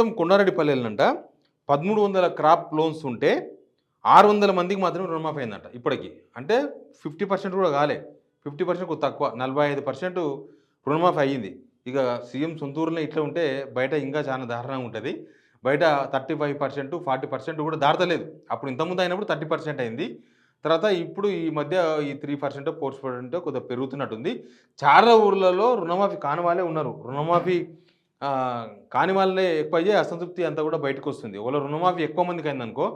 మొత్తం కొండారెడ్డిపల్లినంట 1300 crop loans ఉంటే 600 మందికి మాత్రమే రుణమాఫీ అయిందంట ఇప్పటికి. అంటే 50% కూడా కాలే. 50% తక్కువ. 45% రుణమాఫీ అయ్యింది. ఇక సీఎం సొంతూరులో ఇట్లా ఉంటే బయట ఇంకా చాలా దారుణంగా ఉంటది. బయట 35%, 40% కూడా దాటలేదు. అప్పుడు ఇంతకుముందు అయినప్పుడు 30% అయింది. తర్వాత ఇప్పుడు ఈ మధ్య ఈ 3%, 4% కొద్దిగా పెరుగుతున్నట్టుంది. చాలా ఊర్లలో రుణమాఫీ కాని వాళ్ళే ఉన్నారు. రుణమాఫీ కాని వాళ్ళే ఎక్కువయ్యే అసంతృప్తి అంతా కూడా బయటకొస్తుంది. ఒకవేళ రుణమాఫీ ఎక్కువ మందికి అయిందనుకో,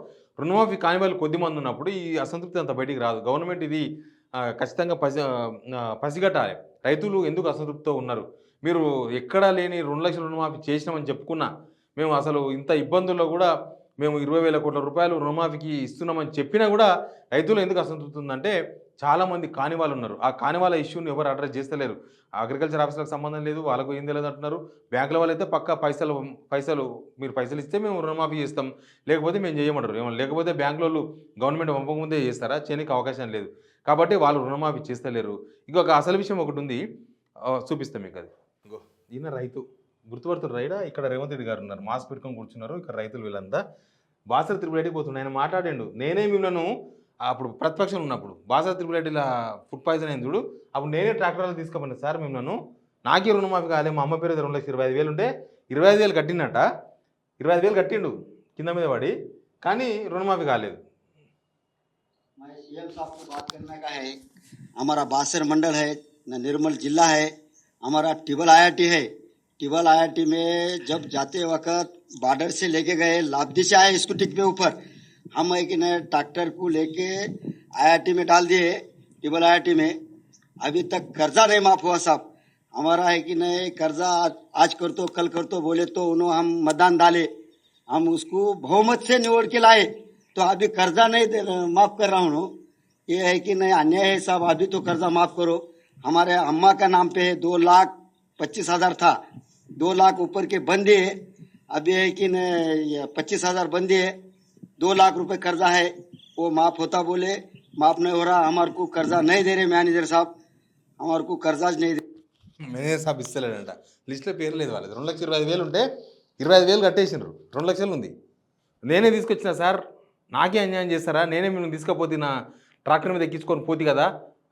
రుణమాఫీ కాని వాళ్ళు కొద్ది మంది ఉన్నప్పుడు ఈ అసంతృప్తి అంత బయటికి రాదు. గవర్నమెంట్ ఇది ఖచ్చితంగా పసిగట్టాలి. రైతులు ఎందుకు అసంతృప్తితో ఉన్నారు? మీరు ఎక్కడా లేని 2,00,000 రుణమాఫీ చేసినామని చెప్పుకున్నా, మేము అసలు ఇంత ఇబ్బందుల్లో కూడా మేము 20,000 కోట్ల రూపాయలు రుణమాఫీకి ఇస్తున్నామని చెప్పినా కూడా రైతులు ఎందుకు అసంతృప్తి ఉందంటే చాలామంది కాని వాళ్ళు ఉన్నారు. ఆ కాని వాళ్ళ ఇష్యూని ఎవరు అడ్రస్ చేస్తలేరు. అగ్రికల్చర్ ఆఫీసర్లకు సంబంధం లేదు. వాళ్ళకు ఏం తెలియదు అంటున్నారు. బ్యాంకుల వాళ్ళైతే పక్కా పైసలు మీరు పైసలు ఇస్తే మేము రుణమాఫీ చేస్తాం. లేకపోతే మేము చేయమంటారు. ఏమన్నా లేకపోతే బ్యాంకులోళ్ళు గవర్నమెంట్ పంపకముందే చేస్తారా? చేయనీకి అవకాశం లేదు. కాబట్టి వాళ్ళు రుణమాఫీ చేస్తలేరు. ఇంకొక అసలు విషయం ఒకటుంది. చూపిస్తాం మీకు అది. ఇంకో ఈయన రైతు. గుర్తుపడుతున్నారు రైడా? ఇక్కడ రేవంత్ రెడ్డి గారు ఉన్నారు. మాస్క్ పెట్టుకొని కూర్చున్నారు. ఇక్కడ రైతులు వీళ్ళంతా. బాసర త్రిపురెడ్డికి పోతున్నారు. ఆయన మాట్లాడిండు. నేనే మిమ్మల్ని అప్పుడు ప్రతిపక్షం ఉన్నప్పుడు బాసర త్రిపురెడ్డిలా ఫుడ్ పాయిజన్ అయింది చూడు. అప్పుడు నేనే ట్రాక్టర్లు తీసుకుపోయినా సార్ మిమ్మల్ని. నాకే రుణమాఫీ కాలే. మా అమ్మ పేరు 2,25,000 ఉంటే 25,000 కట్టిండట. 25,000 కట్టిండు కింద మీద పడి. కానీ రుణమాఫీ కాలేదు. सीएम साहब को बात करने का है। हमारा बासर मंडल है, निर्मल जिला है, हमारा टिबल आईआईटी है। टिबल आईआईटी में जब जाते वक्त बॉर्डर से लेके गए, लापदी से आए स्कूटी के ऊपर, हम एक ट्रैक्टर को लेके आईआईटी में डाल दिए। टिबल आईआईटी में अभी तक कर्जा नहीं माफ हुआ साहब। हमारा है कि नहीं कर्जा आज कर तो कल कर तो बोले तो उन्होंने हम मतदान डाले, हम उसको बहुमत से निवड़ के लाए, तो अभी कर्जा नहीं माफ कर रहा हूँ। ये है कि नहीं अन्याय है साहब। अभी तो कर्जा माफ करो। हमारे अम्मा का नाम पे है 2,25,000 था, 2 लाख ऊपर के बंदी है। अभी है कि नहीं 25,000 बंदी है, 2 लाख रुपए कर्जा है, वो माफ होता बोले, माफ नहीं हो रहा। हमारे को कर्जा नहीं दे रहे मैनेजर साहब, हमारे को कर्जा नहीं दे। మేనేజర్ సాబ్ ఇస్తలేడంట. లిస్టులో పేరు లేదు వాళ్ళది. 2,25,000 ఉంటే 25,000 కట్టేసిండ్రు. 2,00,000 ఉంది. నేనే తీసుకొచ్చిన సార్, నాకే అన్యాయం చేస్తారా? నేనే మిమ్మల్ని తీసుకపోతే నా ట్రాక్టర్ మీద ఎక్కించుకొని పోతి కదా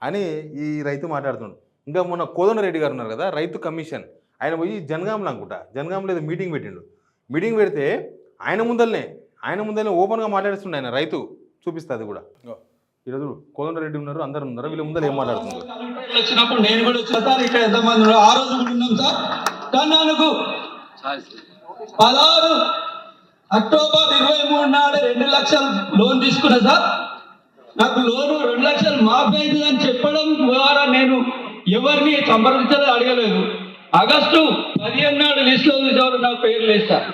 అని ఈ రైతు మాట్లాడుతున్నాడు. ఇంకా మొన్న కోదండరెడ్డి గారు ఉన్నారు కదా, రైతు కమిషన్, ఆయన పోయి జనగాంలో అనుకుంటా, జనగాంలో ఏదో మీటింగ్ పెట్టిండు. మీటింగ్ పెడితే ఆయన ముందరనే ఓపెన్గా మాట్లాడుతుండే ఆయన రైతు. చూపిస్తుంది అది కూడా. ఈరోజు కోదండరెడ్డి ఉన్నారు, అందరు ఉన్నారు. వీళ్ళ ముందర ఏం మాట్లాడుతున్నారు? వచ్చినప్పుడు నేను కూడా వచ్చా సార్. ఇక్కడ ఎంతమంది ఉన్నారు? ఆ రోజు కూడా ఉన్నాం సార్. కానీ నాకు 16 అక్టోబర్ 23 నాడు 2 లక్షలు లోన్ తీసుకున్నా సార్. నాకు లోను 2 లక్షలు మాఫీ అవుతుంది అని చెప్పడం ద్వారా నేను ఎవరిని సంప్రదించాలని అడగలేదు. ఆగస్టు 15 నాడు లిస్టులో చూసేవారు నాకు పేరు లేదు సార్.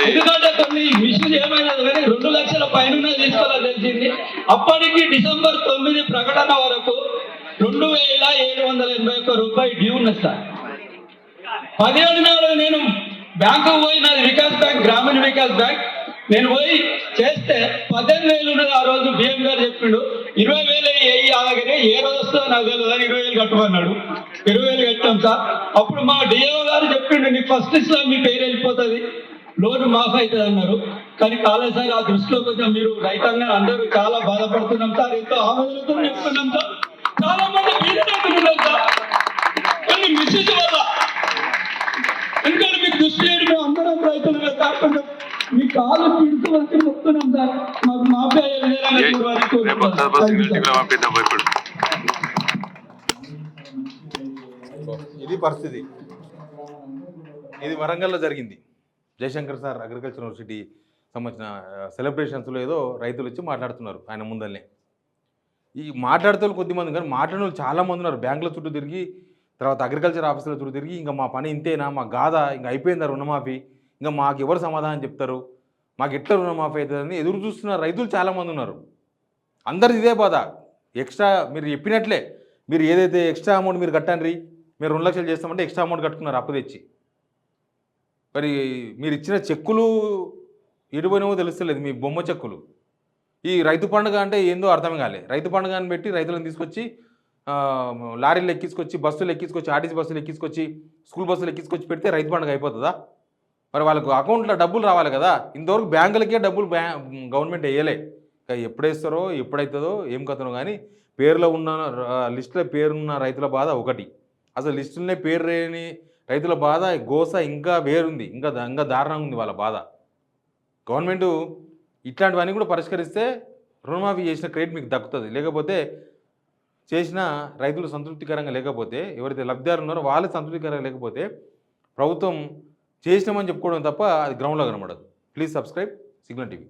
ఎందుకంటే కొన్ని మిషన్ ఏమైనా కానీ 2 లక్షల పైన తీసుకోవాలని తెలిసింది. అప్పటికి డిసెంబర్ 9 ప్రకటన వరకు 2,781 రూపాయలు డ్యూ ఉన్నది సార్. 17 నాడు నేను బ్యాంకు పోయి, నాది వికాస్ బ్యాంక్, గ్రామీణ వికాస్ బ్యాంక్, నేను పోయి చేస్తే 18,000 ఉన్నది. ఆ రోజు బిఎం గారు చెప్పిండు 20,000 అలాగే ఏ రోజు వస్తుందో నాకు తెలియదు అని 20,000 కట్టమన్నాడు. 20,000 కట్టాం సార్. అప్పుడు మా డిఓ గారు చెప్పిండు నీ ఫస్ట్ ఇస్లా మీ పేరు వెళ్ళిపోతుంది, లోన్ మాఫ్ అవుతుంది అన్నారు. కానీ కాలేదు సార్. ఆ దృష్టిలో కొంచెం మీరు రైతాంగా అందరూ చాలా బాధపడుతున్నాం సార్. ఎంతో ఆవేదనతో చెప్తున్నాం సార్. చాలా మంది బీదన్నాం సార్. కొన్ని మిస్యూజ్ వల్ల ఎందుకంటే మీకు దృష్టి లేదు. మేము అందరం రైతులుగా కాకుండా మీ కాలు పిడుతూ వచ్చి మొత్తున్నాం సార్. మాకు మాఫీ ఇది పరిస్థితి. ఇది వరంగల్లో జరిగింది. జయశంకర్ సార్ అగ్రికల్చర్ యూనివర్సిటీ సంబంధించిన సెలబ్రేషన్స్లో ఏదో రైతులు వచ్చి మాట్లాడుతున్నారు ఆయన ముందల్నే. ఈ మాట్లాడుతూ కొద్దిమంది, కానీ మాట్లాడిన వాళ్ళు చాలామంది ఉన్నారు. బ్యాంకుల చుట్టూ తిరిగి, తర్వాత అగ్రికల్చర్ ఆఫీసుల చుట్టూ తిరిగి, ఇంకా మా పని ఇంతేనా, మా గాథ ఇంకా అయిపోయిందా రుణమాఫీ, ఇంకా మాకు ఎవరు సమాధానం చెప్తారు, మాకు ఎట్లా రుణమాఫీ అవుతుందని ఎదురు చూస్తున్న రైతులు చాలామంది ఉన్నారు. అందరిది ఇదే బాధ. ఎక్స్ట్రా మీరు చెప్పినట్లే, మీరు ఏదైతే ఎక్స్ట్రా అమౌంట్ మీరు కట్టండి, మీరు 2 లక్షలు చేస్తామంటే ఎక్స్ట్రా అమౌంట్ కట్టుకున్నారు అప్పు తెచ్చి. మరి మీరు ఇచ్చిన చెక్కులు ఎటుపోయినావో తెలుస్తలేదు, మీ బొమ్మ చెక్కులు. ఈ రైతు పండుగ అంటే ఏందో అర్థం కాలే. రైతు పండుగ అని పెట్టి రైతులను తీసుకొచ్చి లారీలు ఎక్కించుకొచ్చి, బస్సులు ఎక్కించుకొచ్చి, ఆర్టీసీ బస్సులు ఎక్కించుకొచ్చి, స్కూల్ బస్సులు ఎక్కించుకొచ్చి పెడితే రైతు పండుగ అయిపోతుందా? మరి వాళ్ళకు అకౌంట్లో డబ్బులు రావాలి కదా. ఇంతవరకు బ్యాంకులకే డబ్బులు గవర్నమెంట్ వేయలే. ఎప్పుడు వేస్తారో ఎప్పుడైతుందో ఏం కథనో కానీ పేరులో ఉన్న లిస్టులో పేరున్న రైతుల బాధ ఒకటి, అసలు లిస్టులనే పేరు లేని రైతుల బాధ గోస ఇంకా వేరుంది, ఇంకా దారుణంగా ఉంది వాళ్ళ బాధ. గవర్నమెంట్ ఇట్లాంటివన్నీ కూడా పరిష్కరిస్తే రుణమాఫీ చేసిన క్రెడిట్ మీకు దక్కుతుంది. లేకపోతే చేసిన రైతులు సంతృప్తికరంగా లేకపోతే, ఎవరైతే లబ్ధిదారులు ఉన్నారో వాళ్ళు సంతృప్తికరంగా లేకపోతే ప్రభుత్వం చేసినామని చెప్పుకోవడం తప్ప అది గ్రౌండ్లో కనబడదు. Please subscribe signal TV.